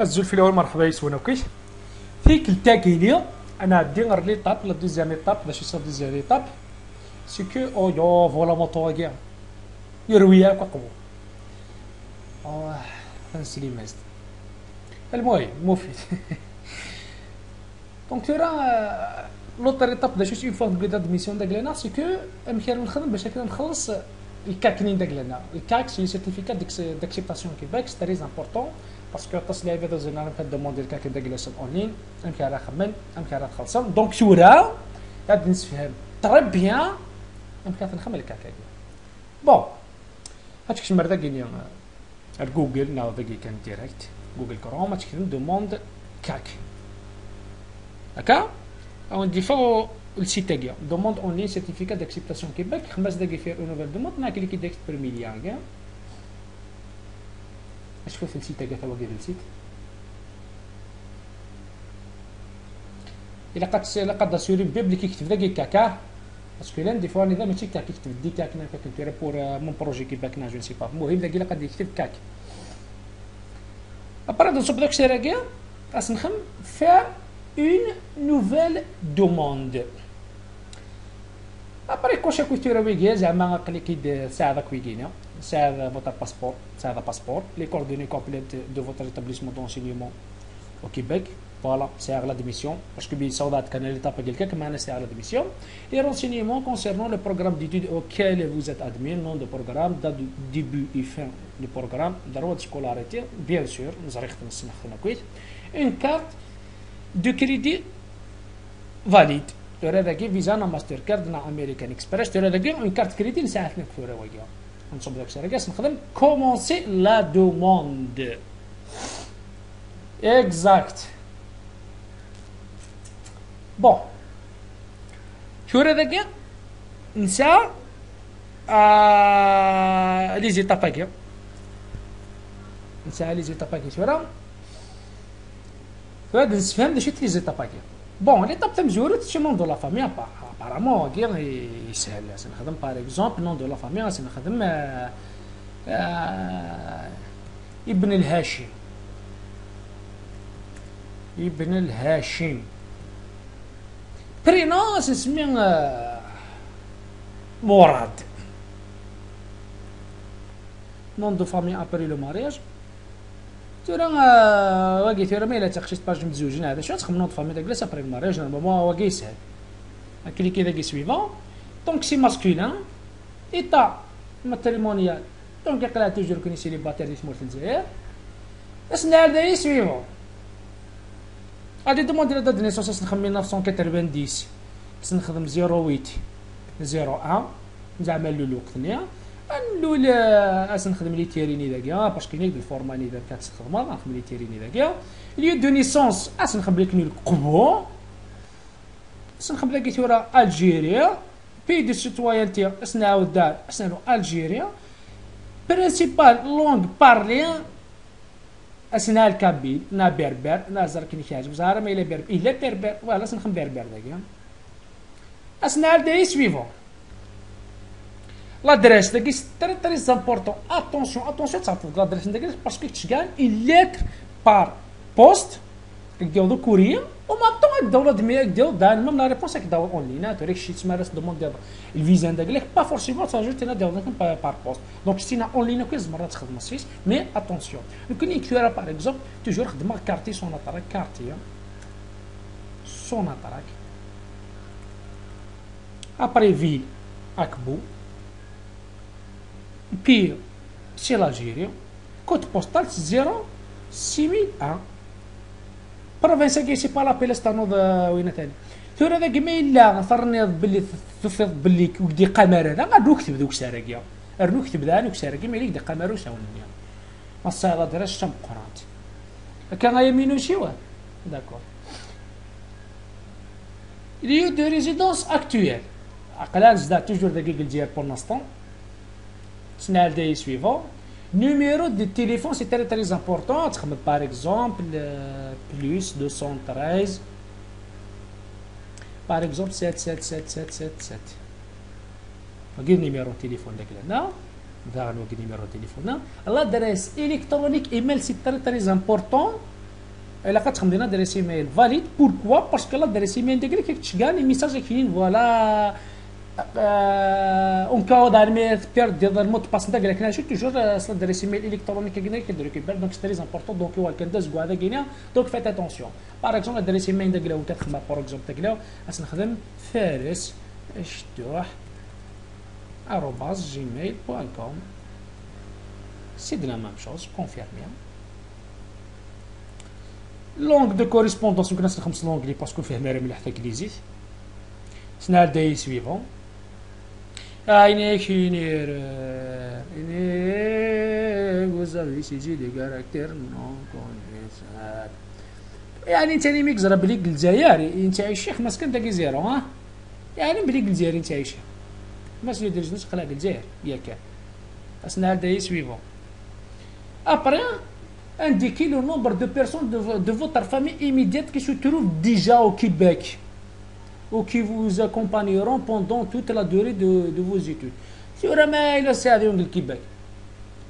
الزول في الاول مرحبا يسونا كي فيك التاكيليا انا عندي غير ليطاب لا دوزيام ايطاب باش يصير دوزيام ايطاب سي كو او يو فوالا موطور كاع يرويها كقبو نسي لي مازد المهم مفيد دونك ترى لوطر ايطاب دا شوش اون فوا بدا دميسيون داك لنا سي كو امكن نخدم باش هكا نخلص الكاكنين داك لنا الكاك سي سيرتيفيكات داكسيبتاسيون كيباك سي تري امبورطون باسكو تصل لي فيديو زينا نبدا دوموندي الكاك داك لاسن اون لين امكن راه خمم امكن راه خلصان دونك شورا غادي نسفهم تري بيان امكن نخمم الكاك بون هادشي كش مرة كاين جوجل ناو داكي كان ديريكت جوجل كروم تكتب دوموند كاك هكا او نديفو السيت تاعي دوموند اون لين سيرتيفيكات داكسيبتاسيون كيباك 5 دقائق فيها اون نوفيل دوموند معاك اللي كيديك برميليار كاع اش في السيت تاعي تا هو كاين السيت الا قد سوري بلي كيكتب داكي كاكا باسكو لان دي فوا نظام ماشي كاك يكتب دي كاك كنتيري بور مون بروجي كيباك نا جو سي با المهم داكي الا قد يكتب كاك ابرا نصب داك الشيء كاع خاص نخم فير une nouvelle demande. Après quand je suis arrivé, j'ai cliqué sur la cuisine, sur votre passeport, sur le passeport, les coordonnées complètes de votre établissement d'enseignement au Québec. Voilà, c'est l'admission. Parce que bien sûr, quand elle est à quelqu'un, comment c'est l'admission. Les renseignements concernant le programme d'études auquel vous êtes admis, nom de programme, date de début et fin du programme, droit de scolarité, bien sûr, nous avons une carte de crédit valide. ترى ذاكي فيزا نا ماستر كارد نا امريكان اكسبريس ترى ذاكي اون كارت كريدي نساعدنا في روايا نصب داك الشيء كاع نخدم كومونسي لا دوموند اكزاكت بون ترى ذاكي نسا لي زيتاب كاع نسا لي زيتاب كاع ترى فهاد نفهم داكشي لي زيتاب كاع بون ليطاب تاع مزورت شي نون دو لا فامي ابارامون كاع يسهل نخدم باغ اكزومبل نون دو لا فامي نخدم ابن الهاشم ابن الهاشم برينوس نسميه مراد نون دو فامي ابري لو مارياج ترى واقي ترى ما الا تاخشي باج متزوجين هذا شنو تخمم نوض فامي داك لاس ابري المارياج نورمالمون واقي يسهل كليكي داكي سويفون دونك سي ماسكولين ايتا ماتريمونيال دونك يقرا توجور كوني سيليباتير اللي تمور في الجزائر اسنا هذا سويفون غادي دوموندي لا دات دو نيسونس نخمم 1990 خصني نخدم 08 01 زعما الوقت نيا نقول نخدم لي تيريني داكيا باسكو نيك الفورماني داك كتخدم نخدم لي تيريني داكيا ليو دو نيسونس نخدم لك القبو نخدم لك تورا الجيريا بي دو سيتويانتي نعاود دار نعاودو الجيريا برينسيبال لونغ بارلي اسنا الكابيل نا بربر نا زركني كاجب زهر ما الا بربر الا بربر فوالا نخدم بربر داكيا اسنا داي سويفون l'adresse داكي تري تري امبورطون اتونسيون تعرفوا l'adresse داكي باسكو تشكال اليك بار بوست كديروا كورير وما طون الدوله دمياك ديال دان ميم لا ريبونس كداو اون لين توريك شي تمارس دوموند ديال الفيزا داك با فورسيمون تاجوتي نا ديال بار بوست دونك شتينا اون لين كويس مرات تخدم السويس مي اتونسيون يمكن يكتورا باغ اكزومبل توجور خدمه كارتي سوناتراك كارتي سوناتراك ابري في اكبو بير سي l'Algérie كود بوستال 06001 بروفينسا كي سي با لابيل استانوض وين ثاني ثورة ذاك ما الا ثرني باللي تفيض باللي ودي قمر هذا غادو كتب دوك ساراكيا رنو كتب ذا نوك ساراكي ما يليك دي قمر وساونيا ما الصاله دراش شم قرات كان يمينو شيوا داكور ليو دو ريزيدونس اكتويل عقلان زاد توجور داك الجير بور لانستون سنال داي سويفون numéro de téléphone c'est très très important par exemple plus 213 par exemple 77777 وقيل numéro de téléphone داك لهنا ذا وقيل numéro de téléphone l'adresse électronique email c'est très très important الا كتخدم لنا دريس ايميل فاليد بوركوا باسكو لا دريس ايميل ديالك كتشكال لي ميساج كاينين فوالا اون كاو دار مي بيرد ديال المود باس نتا قال لك انا شو توجور سلا دريس ايميل الكترونيك كاين كيدير ريكوبير دونك سي تري امبورطون دونك هو كنداز كاع هذا كاينه دونك فات اتونسيون باغ اكزومبل دريس ايميل داكلاو تخدم باغ اكزومبل داكلاو اس نخدم فارس اشتوح @gmail.com سي دو لا ميم شوز كونفيرمي لونغ دو كوريسبوندونس يمكن نستخدم لونغلي باسكو فيه مرة مليح حتى انجليزي سنا داي سويفون إني vous avez saisi des caractères non connaissables يعني انت اللي ميكزرا بلي الجزائري انت عايش مسكن داك زيرو ها يعني بلي الجزائري انت عايش ماشي يدير نص خلاق الجزائر ياك اسنا داي سويفون ابري indiquez le nombre de personnes de votre famille immédiate qui se trouvent déjà au Québec ou qui vous accompagneront pendant toute la durée de vos études. Si vous avez le service du Québec,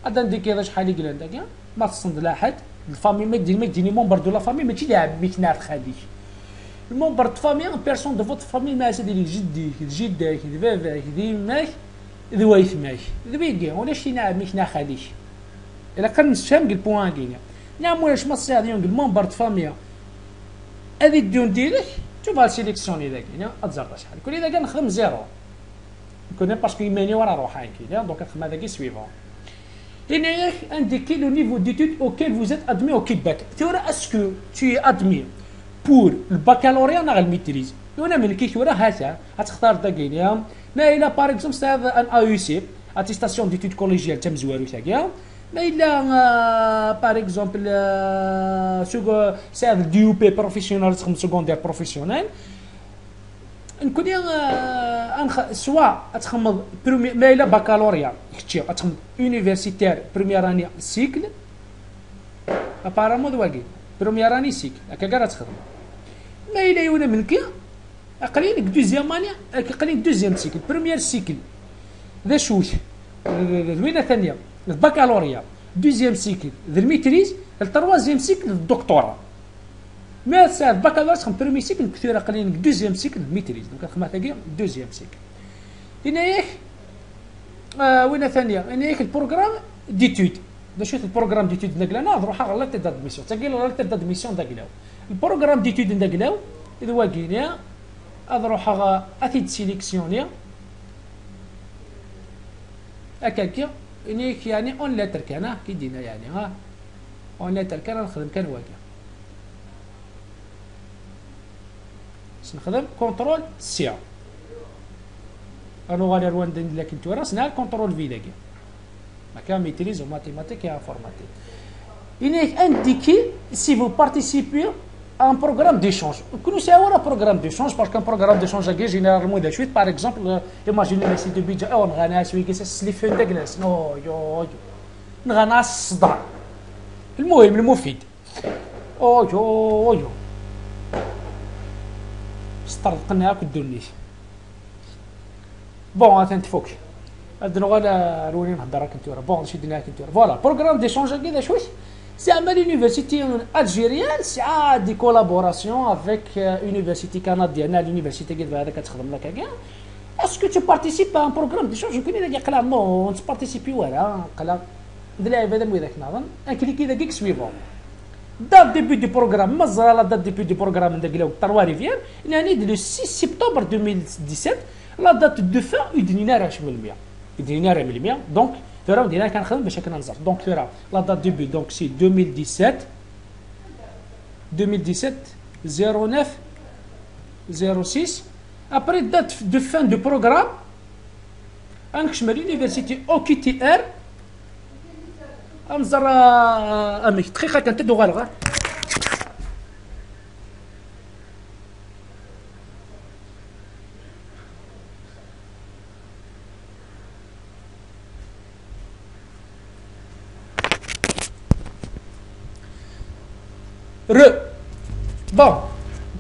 indiquez شحال يقلا داك ما تصند لا حد الفامي ما ديني ممبر دو لا فامي ماشي اللي عميك نار خاليك الممبر دو فامي ان بيرسون دو فوت فامي ما سيدي جديك جدك باباك ديماك ذويثماك ذبيكي ولا شي عميك نار خاليك الا كان نفهم البوان كاين نعم واش ما صياديون الممبر دو فامي هذه الديون ديالك تشوف سيليكسيوني داك يعني اتزرط شحال كل اذا كان نخدم زيرو كنا باسكو يماني ورا روحان كاين دونك نخدم هذاك سويفون هنا indiquez le niveau d'études auquel vous êtes admis au Québec. Est-ce que tu es admis pour le baccalauréat ou la maîtrise? وانا من كي ثورة هذا غتختار داكينيا ما الا باغ اكزومبل ساعد ان اي سي اتيستاسيون ديتود كوليجيال تم زوارو تاعيا ما الا باغ اكزومبل سوغ ساعد دي يو بي بروفيسيونال تخدم سكوندير بروفيسيونال نكون سوا تخمض ما الا باكالوريا كتشي تخمض يونيفرسيتير بروميير اني سيكل ابارامون دواكي بروميير اني سيكل هكا كاع تخدم ما الا يونا منك اقليلك دوزيام اني اقليلك دوزيام سيكل بروميير سيكل ذا شوش ذوينه ثانيه الباكالوريا دوزيام سيكل ذا الميتريز التروازيام سيكل الدكتوراه ما ساعة الباكالوريا تخدم برومي سيكل كثير قليل دوزيام سيكل ميتريز دونك كنخدم تاكي دوزيام سيكل هنا ياك وين ثانيه هنا ياك البروغرام ديتود دا شوف البروغرام ديتود داكلا نروح على لا تيد دادميسيون تاكي لا تيد دادميسيون داكلاو البروغرام ديتود داكلاو اذا واكينيا نروح اتيد سيليكسيوني هكاكيا هناك يعني اون لاتر كان كي دينا يعني ها اون لاتر كان نخدم كان واكي نخدم كونترول سي انا غادي روان دير لك انت راسنا كونترول في داكي ما كان ميتريز وماتيماتيك يا انفورماتيك هناك انديكي سي فو بارتيسيبي ان بروغرام ديشونج كونو ساوا بروغرام ديشونج باسكو ان بروغرام ديشونج كي جينيرالمون دا شويت باغ اكزومبل ايماجيني ماشي دو بيجا او نغانا شويه كيس سليفون داك ناس نو يو نغانا الصداع المهم المفيد او يو طرقنا هاك الدنيش بون تنتفوك هاد غالا روني نهضر راك نتورا بون شدنا راك نتورا فوالا بروغرام ديشونج كذا شويه زعما لونيفرسيتي الجيريان ساعه دي كولابوراسيون افيك يونيفرسيتي كنديان لونيفرسيتي كذا هذاك تخدم لك كاع اسكو تو بارتيسيب ان بروغرام ديشونج يمكن اذا قال نو تبارتيسيبي ولا قال دلعب هذا وذاك نظن كليكي ذاك كيك سويفون date début du programme مزرعه la date début du programme داكلاو تروا ريفير يعني لو 6 سبتمبر 2017 لا دات دو فان يدنينا راه 100% يدنينا راه 100% دونك ترى دينا كنخدم باش هكا ننزر دونك ترى لا دات ديبي دونك سي 2017 09 06 ابري دات دو فان دو بروغرام انكشمل يونيفرسيتي او كي تي ار امزر امي دقيقه كنتدو غالغا ر بون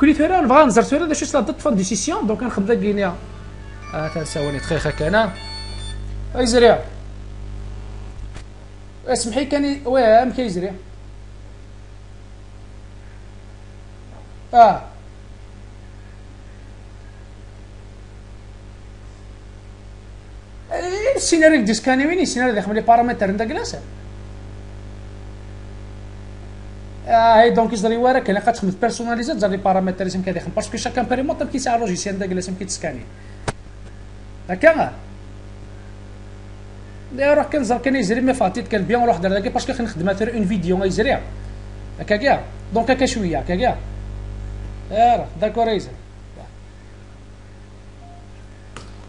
كل ثوره نبغى نزر ثوره دا شوش لا دات فان ديسيسيون دونك نخدم داك كينيا ثواني دقيقه كان اي زريع اسمحي كان واه كيزري السيناريو دي سكاني وين السيناريو داخل لي بارامتر نتا كلاس هاي دونك يزري وراك انا كتخدم بيرسوناليزات زر لي بارامتر اسم كيدخل باسكو شاكان بيريموت كيساع لوجيسيال نتا كلاس كيتسكاني هكا لا روح كنزر كان يزري مي فاتيت كان بيان نروح دار داكي باسكو خنخدمها غير اون فيديو يزريها هكا كاع دونك هكا شويه هكا كاع راه داكور يزري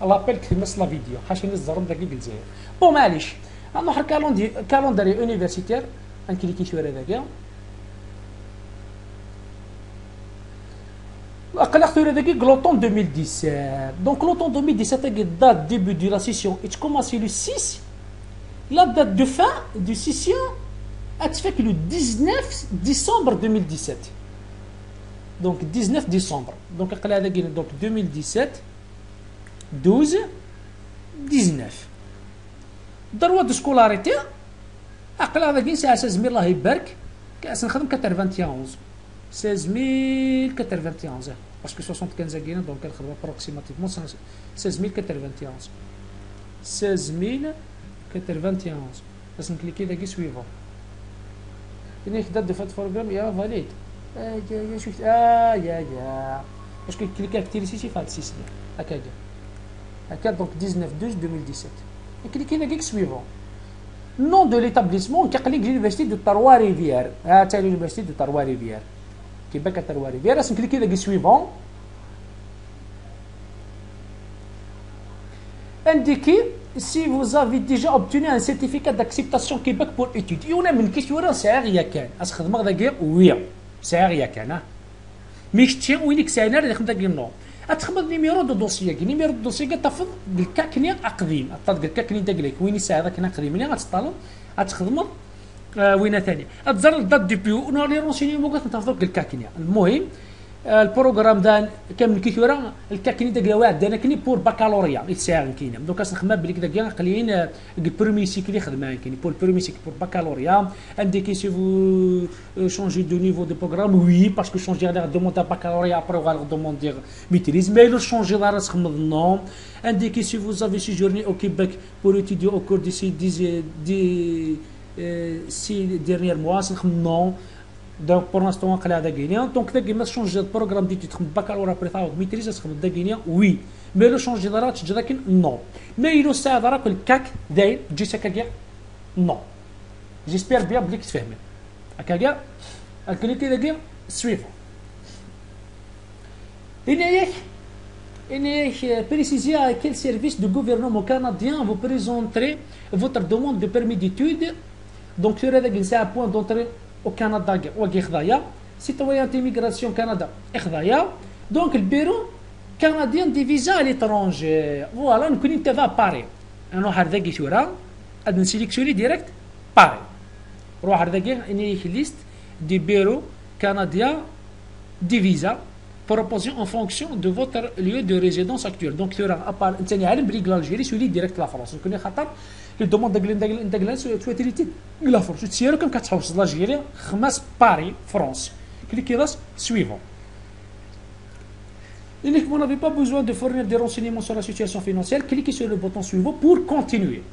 لابيل كلمه لا فيديو حاشي نزرم داكي الجزائر بون معليش نروح كالونداري يونيفرسيتير نكليكي شويه هذاك قلقت هذاك l'automne 2017 donc l'automne 2017 est date début de la session et commence le 6 la date de fin de session elle fait que le 19 décembre 2017 donc 19 décembre donc قلنا هذاك donc 2017 12 19 droit de scolarité عقل هذاك ساعه 16 الله يبارك كاس نخدم 91 16091 باسكو 75 كاين دونك كنخدم ابروكسيماتيفمون 16091 16091 باش نكليكي داكي سويفون هنا دات دو فات بروغرام يا فاليد يا شفت يا باسكو كليكي اكتيفيتي فهاد السيستم هكا هكا دونك 19 12 2017 كليكي داكي سويفون nom de l'établissement كيقليك l'université de Trois Rivières تاع l'université de Trois Rivières Québec à Trois Rivières راس نكليكي داكي suivant indiquez si vous avez déjà obtenu un certificat d'acceptation Québec pour études يونا من كيسورا ساعه كان اس خدمه داكي ويا ساعه كان ميش تي وينك ساينار اللي خدمه داكي نو اتخبط نيميرو دو دوسيي نيميرو دو دوسيي تفض بالكاكني قديم طاد الكاكني داك وين ساعه كنا قديم ملي غتطالب غتخدم وين ثاني تزر دات ديبيو ونو لي رونسينيمون كتنتظروا الكاكني المهم البروغرام دان كامل كيثورا الكاكني داك واحد انا كني بور باكالوريا يتساعد كاين دوك نخدم بليك داك قليلين البرومي سيكل خدمان كاين بور البرومي سيكل بور باكالوريا عندك سي فو شونجي دو نيفو دو بروغرام وي باسكو شونجي غير دوموند باكالوريا ابري غير دوموند ميتريز مي لو شونجي دار تخمض نو عندك سي فو زافي سيجورني او كيبيك بور étudier au cours de ces derniers mois نخدم نو Donc pour l'instant on a des Guinéens. Donc dès que je change de programme d'études, de baccalauréat après ou maîtrise, est-ce que des Guinéens? Oui. Mais le changer de rate, je dirais que non. Mais il aussi a que le CAC d'ailleurs, je sais que non. J'espère bien que tu fais. Akaga, à cliquer de guerre, suivant. Il est précisé à quel service du gouvernement canadien vous présenterez votre demande de permis d'études. Donc sur c'est un point d'entrée au Canada وكي خدايا citoyen d'immigration Canada خدايا دونك البيرو كنديان دي فيزا à l'étranger فوالا نكون انت فا باري نروح هذاكي شورا غادي نسيليكسيوني ديريكت باري روح هذاكي اني ليست دي بيرو canadien دي فيزا proposé en fonction de votre lieu de résidence actuel donc شورا ابار انت عالم بلي الجيري سولي ديريكت لا فرنسا نكون خاطر لي دوموند داك سويتيليتي لا فرنسا تسيرو كم كتحوس لاجيري خماس باري فرنسا كليكي راس سويفون Et vous n'avez pas besoin de fournir des renseignements sur la situation financière, cliquez sur le bouton suivant pour continuer.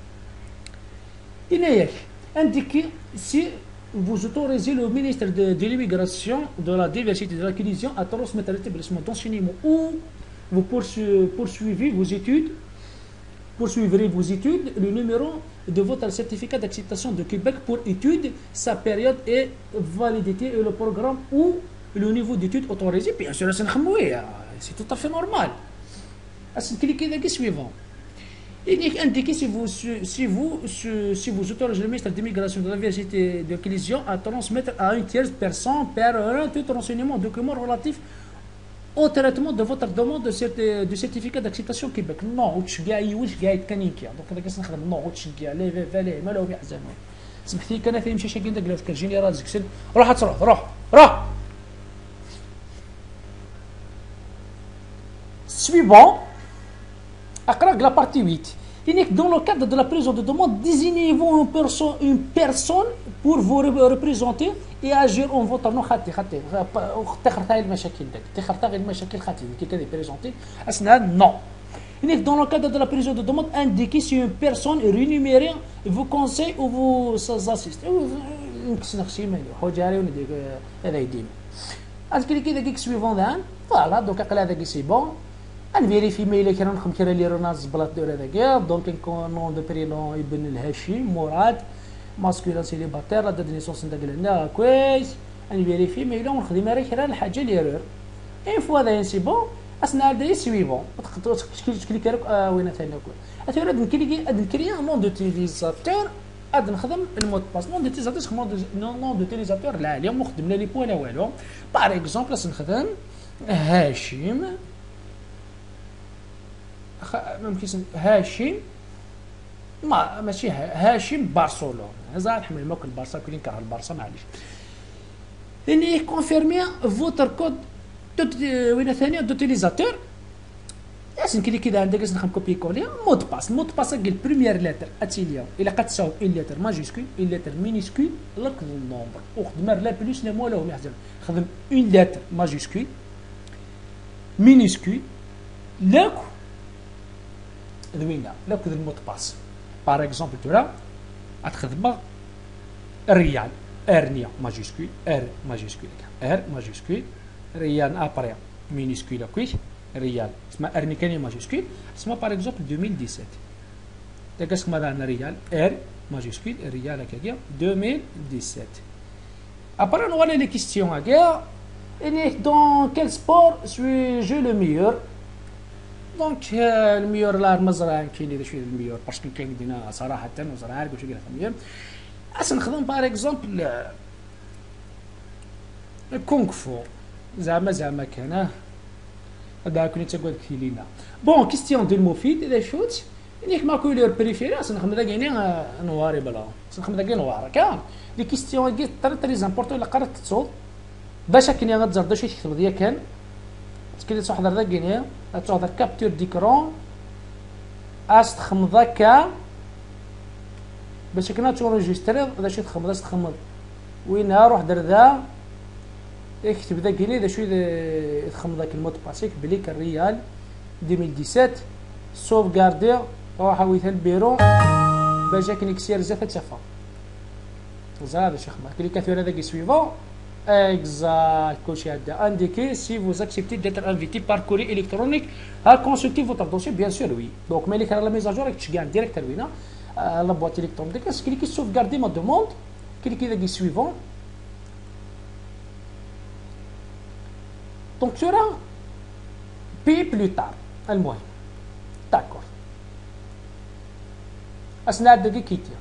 Indiquez si vous autorisez le ministre de l'immigration, de la diversité et de la cohésion à transmettre l'établissement d'enseignement où vous poursuivrez vos études, le numéro de votre certificat d'acceptation de Québec pour études, sa période et validité et le programme ou le niveau d'études autorisé. Bien sûr, c'est tout à fait normal. Cliquez sur le suivant. Indiquez si vous autorisez le ministre de l'immigration de la diversité et de la cohésion à transmettre à une tierce personne par un tout renseignement document relatif au traitement de votre demande de certificat d'acceptation Québec. Non, وتشجع يوش قاعد كانيكيا دونك هذاك نخدم نو وتشجع لي فالي ما له يحزنون سمحتي كان في مشي شاكين داك كنجيني راه زكسل روح تروح suivant اقرا لا بارتي 8 Donc, dans le cadre de la prise de demande, désignez-vous une personne pour vous représenter et agir en votre nom. Non. Dans le cadre de la prise de demande, indiquez si une personne rémunérée vous conseille ou vous assiste. Voilà, donc c'est bon. On vérifie mail كنا نخدم كرا لي رانا زبلات دور هذاك دونك نكون نون دو برينون ابن الهاشم مراد ماسكولين سيليباتير لا دات نيسونس ندير لنا كويس ان فيريفي ميل ونخدم راه كرا الحاجه لي رور اين فوا هذا سي بون اسنا دي سويفون تقدروا تكليكي وين ثاني كويس اثير نكري نون دوتيليزاتور غادي نخدم المود باس نون دوتيليزاتور نون دوتيليزاتور لا اليوم خدمنا لي بوين والو باغ اكزومبل نخدم هاشم ممكن هاشم ماشي هاشم برشلونه هذا نحمل الموك البارسا كلين كره البارسا معليش اني كونفيرمي فوتر كود وين ثاني دوتيليزاتور اسن كلي كذا عندك نخدم كوبي كولي مود باس قال بريمير لتر اتيليا الا قد تساوي ان لتر ماجيسكول ان لتر مينيسكول لك النومبر وخدم لا بلوس لا مولا ولا يحزن خدم ان لتر ماجيسكول مينيسكول لاك ذوينا لو كذا المود باس باغ اكزومبل تورا غتخدم الريال ارنيا ماجيسكول ار ماجيسكول ريال ابري مينيسكول كويس ريال اسمها ارني كان ماجيسكول اسمها باغ اكزومبل 2017 داك اسمها عندنا ريال ار ماجيسكول ريال هكايا 2017 ابري نوري لي كيستيون هكايا اني دون كيل سبور سوي جو لو ميور دونك الميور لا المزرعه كاين اللي شويه الميور باسكو كاين دينا صراحه وزرعه كلشي كيعرف الميور اش نخدم باغ اكزومبل الكونغ فو زعما كان هذا كنت تقول كيلينا بون كيستيون دو المفيد اذا شوت انك ما كولور بريفيري نخدم داك يعني نواري بلا نخدم داك نوار كاع لي كيستيون كي تري زامبورطون الا قرات تصول باش كاين غتزرد شي تكتب ديال كان كي تحضر داك يعني تحضر كابتور ديكرون اش تخمض هكا باش كنا تونجستري هذا شي تخمض وين روح در ذا اكتب ذاك يعني ذا شويه تخمض ذاك المود باسيك بليك الريال 2017 سوف غاردي روح ويث البيرو باش كنكسير زافا تشافا هذا شي خدمه كلي كثير هذاك سويفون exact كلشي هذا indiqué si vous acceptez d'être invité par courrier électronique à consulter votre dossier bien sûr oui donc ملي كان لا ميزاجور راك تشكي ديريكت وينا لا بواط الكترونيك ديك كليكي سوفغاردي ما دوموند كليكي داك سويفون دونك تورا بي بلو تار المهم داكور اسنا داك كيتي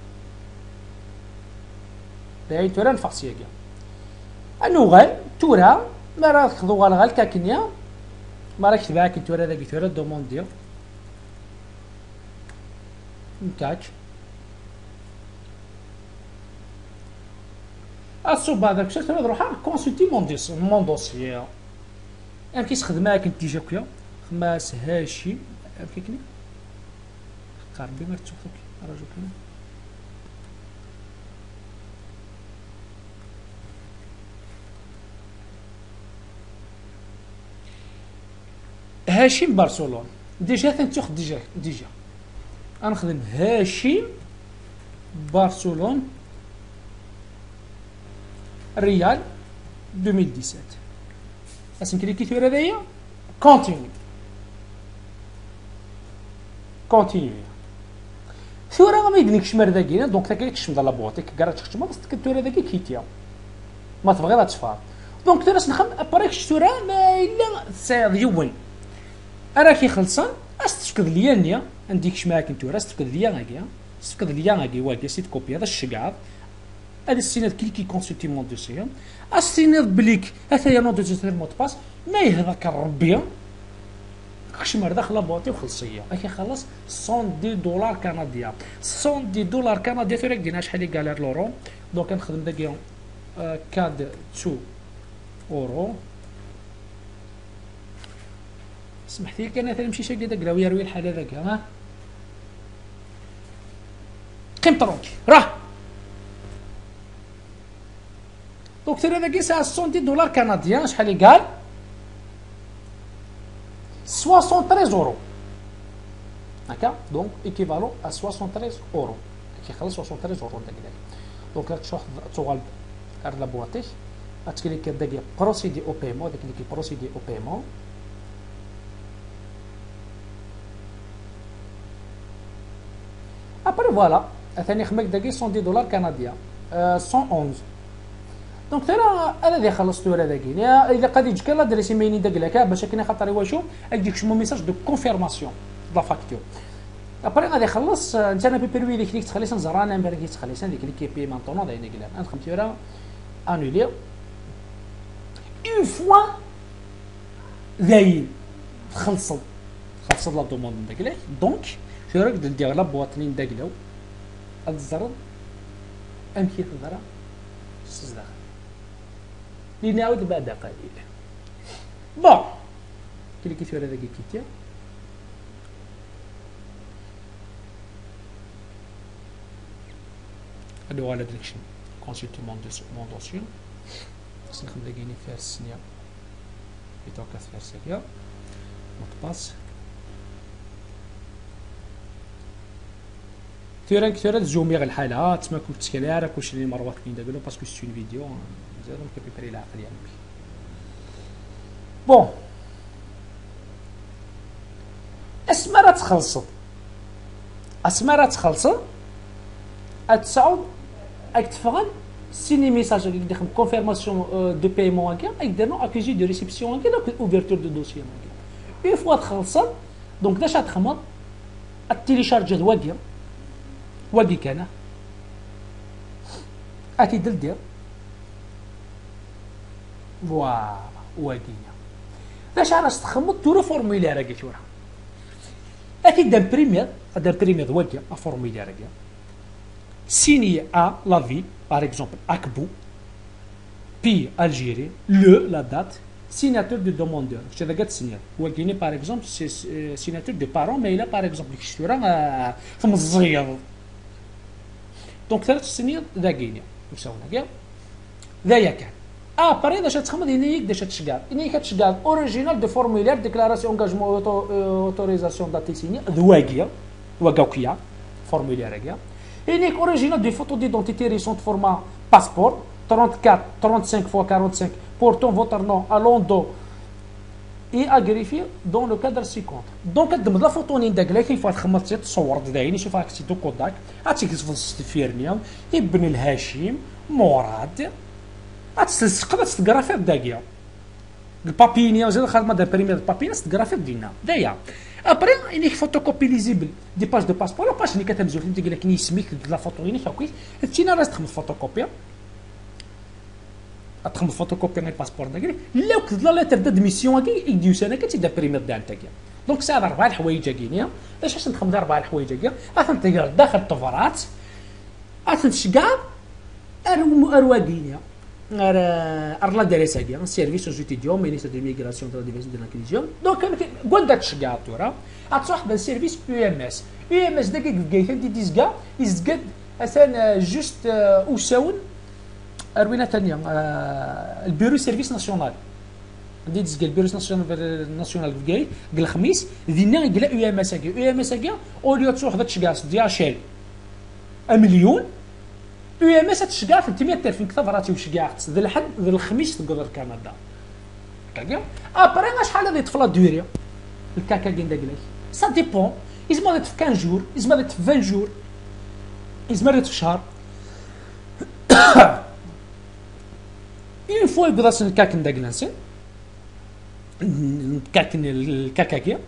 باين تورا نفاكسي كاع انوغال تورا ما راه خذوا غالغال كاكنيا ما راك تبعك تورا داك تورا دوموند ديال نتاعك اصوب هذاك الشيء تروح كونسلتي مون دوسيي انا كيس خدمه كنت ديجا كيا خماس هاشم كيكني قربي ما تشوفك راجل كنا هاشم برشلونة ديجا تنتوخ ديجا غنخدم هاشم برشلونة ريال 2017 اسم كليكي تور هذايا كونتينيو ثورة ما يدنيكش مر ذاكينا دونك تاكي تشمد لا بوطيك كاع تخدم بس تور هذاكي كيتيا ما تبغي لا تفار دونك تورا نخدم ابريك تورا ما الا تساعد يوين انا كي خلصان استفكد ليا النيا عنديكش معاك نتورا استفكد ليا هاكيا استفكد ليا هاكي واكي سيت كوبي هذا الشقعه هذا السيناد كليكي كونسلتي مون دوسيي السيناد بليك هذايا نون دوسيي مود باس ما يهضرك ربي كشمر داخل بوطي وخلصيه كي خلص 110 دولار كنديان 110 دولار كنديان تورا دينا شحال اللي قال لورو دونك كنخدم داك كاد 2 اورو سمحتي كان مثلا نمشي شي داك لا ويروي الحال هذاك ها قيم ترونكي راه دونك تيرا هذاكي ساعه 70 دولار كنديان شحال يقال 73 اورو هكا دونك ايكيفالون ا 73 اورو كيخلص 73 اورو داك دونك راك تشوف توغال لا بواطيك غتكليك داك بروسيدي او بايمون داك اللي كي بروسيدي او بايمون ابري فوالا ثاني خمك داكي 110 دولار كنديان 111 دونك ترى انا اللي خلصت ورا داكي الا قد يجيك لا دريسي ميني داك لاكا باش كاين خاطر يواجهو يديك شمو ميساج دو كونفيرماسيون لا فاكتور ابري غادي يخلص انت انا بيبيروي ديك اللي تخليش نزرانا مبارك تخليش ديك اللي كي بي مانطونون داينا كلا انا خمت ورا انولي اون فوا داين خلصت لا دوموند داك لاك دونك شي راك دير لا بواطنين داك لاو الزرد امشي تزرع الزرع لنعود بعد قليل بون كي كيفير هذاك كيتيا هادو على داكشي كونسلتي مون دوسيون خصنا نخدم داكيني فيها السنيه بطاقه فيها السنيه مطباس تيران كثير الزومي غير الحاله تما كنت تكالي راه كلشي اللي مروات كاين دابا باسكو سي اون فيديو زاد كيبري العقل يعني بون اسما راه تخلصت تصعد تفغل سيني ميساج اللي داخل كونفيرماسيون دو بايمون هكا يدير نو اكيجي دو ريسيبسيون هكا دونك اوفرتور دو دوسيي هكا اون فوا تخلصت دونك داش تخمر التيليشارج هاد واقي كان اتي دير فوالا واقينا باش عرفت تخمط تورو فورمولير هكا تورا اتي دامبريمير واقي فورمولير هكا سيني ا لا في باغ اكزومبل اكبو بي الجيري لو لا دات سيناتور دو دوموندور واش هذا قد سينيال واقيني باغ اكزومبل سيناتور دو بارون مي لا باغ اكزومبل ديك الشتوره في مزيض دونك ثلاث سنين ذاكينيا وساونا كاع ذايا كان ابري داش تخمد هنايا داش تشكال هنايا كتشكال اوريجينال دو فورمولير ديكلاراسيون انغاجمون اوتوريزاسيون داتي سيني ذواكيا وكاوكيا فورمولير هكا هنايا اوريجينال دي فوتو ديدونتيتي ريسونت فورما باسبور 34 35 x 45 بورتون فوتر نون الوندو اي اغريفي دون لو كادر سيكونت دونك كدم لا فوتونين داك لا كيف تخمر تصور دايني شوف راك تيدو كوداك غاتيكتب الفيرنيا ابن الهاشم مراد غاتستقبل تستغرافير داكيا البابينيا وزيد خدمه دا بريمير بابينيا تستغرافير دينا دايا ابري انيك فوتوكوبي ليزيبل دي باج دو باسبور باج اللي كتمزول فهمتي قال لك ني سميك لا فوتوين كويس تينا راه تخمم فوتوكوبي تخمم فوتوكوبي غير باسبور داك لا كتب لا ليتر دادميسيون هكا يديو سنه كتبدا بريمير دالتاك دونك ساعه 4 الحوايج هكينيا باش نخمم 4 الحوايج هكا غتنتقل داخل الطفرات غتنشكا ارواقينيا لا دريس هكا سيرفيس اوز اتيديون مينيستر دو ميغراسيون دو ديفيزيون دو لانكليزيون دونك قول داك تشكا تورا غتصاحب سيرفيس بي ام اس داك كيف دي ديزكا يزقد مثلا جوست وساون اروينا ثانيه البيرو سيرفيس ناسيونال عندي ديزكا البيرو ناسيونال في كاي قال الخميس دينا قال او ام اس هكا او ام اس هكا اوليو تروح تشكا ديال شال 1 مليون او ام اس تشكا 300,000 كثر وشكا ذا الحد ذا الخميس تقدر كندا كاع ابري شحال هذه طفله دوري الكاكا كاين داك سا ديبون يزما في 15 جور يزما في 20 جور يزما في شهر اون فوا يقدر الكاكن داك لانسين الكاكاكيا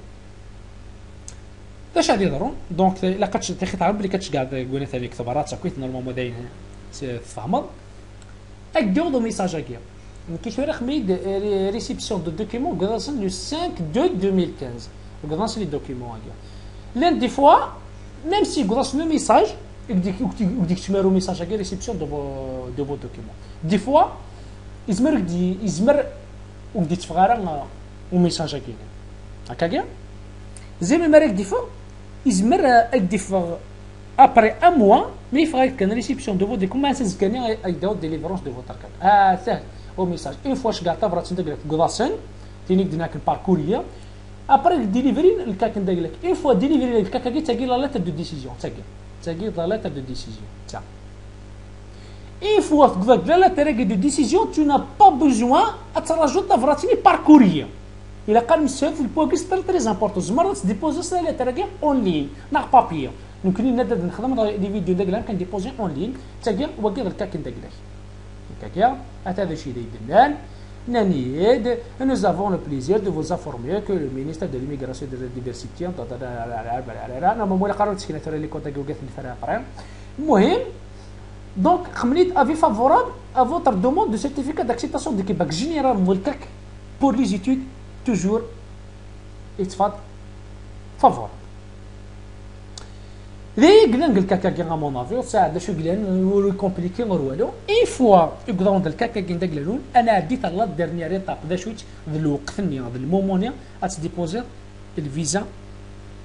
باش غادي يضرون دونك الا كتعرف بلي كتشكا قلنا ثاني كثبرات كويت نورمالمون داين تفهمض اكدو دو ميساج هكا كيشوف خميد ريسيبسيون دو دوكيمون غادي لو 5 دو 2015 غادي لي دوكيمون هكا لان دي فوا ميم سي غادي لو ميساج يديك تمارو ميساج هكا ريسيبسيون دو بو دوكيمون دي فوا يزمر ودي تفغارا وميساج هكا كاع زي ما مريك دي فوا يزمر اكديف ابري ان موا مي فايت كان ريسيبسيون دو فوت كوما اساس كان يداو ديليفرونس دو فوتر كارت سهل او ميساج اون فوا شكاع تفرات ندير لك كوداسن تينيك ديناك الباركوريا ابري ديليفرين الكاك ندير لك اون فوا ديليفري الكاك كي تاكي لا لاتر دو ديسيزيون تاكي لا لاتر دو ديسيزيون تا اون فوا تقدر لا لاتر دو ديسيزيون تو نا با بوزوان اتراجو تفراتني باركوريا الا قال مسافه في البوكس تري امبورطون زمر تديبوزي سا لا تراكي اون لين ناق بابير يمكن لنا نخدم دي فيديو داك كان ديبوزي اون لين تاكي وكيد الكاك داك كاكيا هذا الشيء اللي درناه نانيد nous avons le plaisir de vous informer que le ministère de l'immigration et de la diversité انا مولا قررت تسكن ترى لي كونتاك وقت الفرق المهم دونك خمنيت افي فافورابل à votre demande de certificat d'acceptation de Québec général مولكك pour les études toujours اتفضل فافور لي قلنا الكاكا كي مون افي ساعد شو قلنا ولو كومبليكي غير والو اي فوا يقدرون الكاكا كي ندقلون انا عديت لا ديرنيير ايطاب دا شوت الوقت ني هذا المومونيا اتديبوزي الفيزا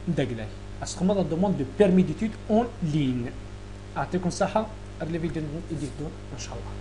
ندقلاي اسخمض دوموند دو بيرمي ديتود اون لين. يعطيكم الصحه. لي فيديو ان شاء الله.